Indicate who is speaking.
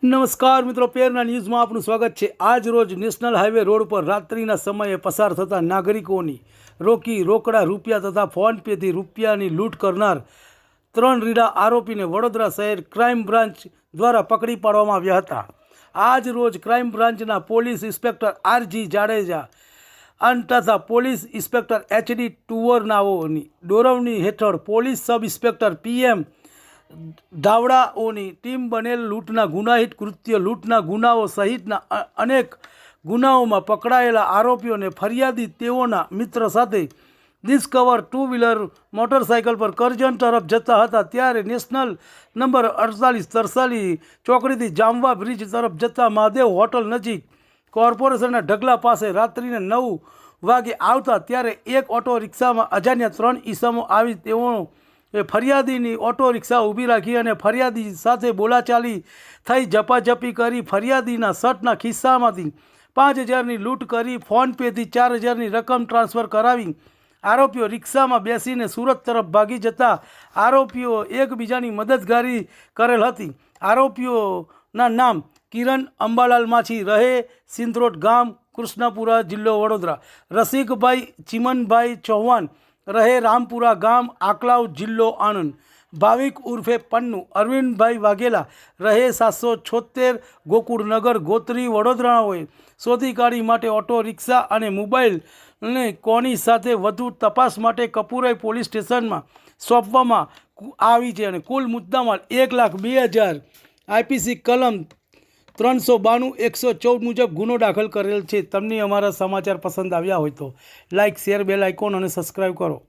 Speaker 1: નમસ્કાર મિત્રો, પેરના ન્યૂઝમાં આપનું સ્વાગત છે। આજ રોજ નેશનલ હાઈવે રોડ પર રાત્રિના સમયે પસાર થતા નાગરિકોની રોકી રોકડા રૂપિયા તથા ફોનપેથી રૂપિયાની લૂંટ કરનાર 3 રીડા આરોપીને વડોદરા શહેર ક્રાઇમ બ્રાન્ચ દ્વારા પકડી પાડવામાં આવ્યા હતા। આજ રોજ ક્રાઇમ બ્રાન્ચના પોલીસ ઇન્સ્પેક્ટર આર.જી. જાડેજા તથા પોલીસ ઇન્સ્પેક્ટર એચ.ડી. ટુવરનાઓની દોરવણી હેઠળ પોલીસ સબ ઇન્સ્પેક્ટર પી.એમ. ધાવડાઓની ટીમ બનેલ લૂંટના ગુનાહિત કૃત્ય, લૂંટના ગુનાઓ સહિતના અનેક ગુનાઓમાં પકડાયેલા આરોપીઓને ફરિયાદી તેઓના મિત્ર સાથે ડિસ્કવર 2 વ્હીલર મોટરસાઇકલ પર કરજણ તરફ જતા હતા ત્યારે નેશનલ નંબર 48 ચોકડીથી જામવા બ્રિજ તરફ જતા મહાદેવ હોટલ નજીક કોર્પોરેશનના ઢગલા પાસે રાત્રિને 9 વાગે આવતા ત્યારે એક ઓટો રિક્ષામાં અજાણ્યા 3 ઈસમો આવી તેઓ ફરિયાદીની ઓટો રિક્ષા ઊભી રાખી અને ફરિયાદી સાથે બોલાચાલી થઈ ઝપાઝપી કરી ફરિયાદીના શર્ટના ખિસ્સામાંથી 5,000ની લૂંટ કરી ફોનપેથી 4,000ની રકમ ટ્રાન્સફર કરાવી આરોપીઓ રિક્ષામાં બેસીને સુરત તરફ ભાગી જતા આરોપીઓ એકબીજાની મદદગારી કરેલ હતી। આરોપીઓના નામ કિરણ અંબાલાલ માછી, રહે સિંધરોડ ગામ, કૃષ્ણપુરા, જિલ્લો વડોદરા; રસિકભાઈ ચિમનભાઈ ચૌહાણ, રહે રામપુરા ગામ, આકલાવ, જિલ્લો આણંદ; ભાવિક ઉર્ફે પન્નુ; અરવિંદભાઈ વાઘેલા, રહે 776, ગોકુળનગર, ગોત્રી, વડોદરાઓએ શોધી કાઢી માટે ઓટો રિક્ષા અને મોબાઈલને કોની સાથે વધુ તપાસ માટે કપુરાઈ પોલીસ સ્ટેશનમાં સોંપવામાં આવી છે અને કુલ મુદ્દામાલ 1,02,000 આઈપીસી કલમ 392, 114 મુજબ ગુનો દાખલ કરેલ છે। તમને અમારા સમાચાર પસંદ આવ્યા હોય તો લાઇક, શેર, બેલ આઇકોન અને સબસ્ક્રાઈબ કરો।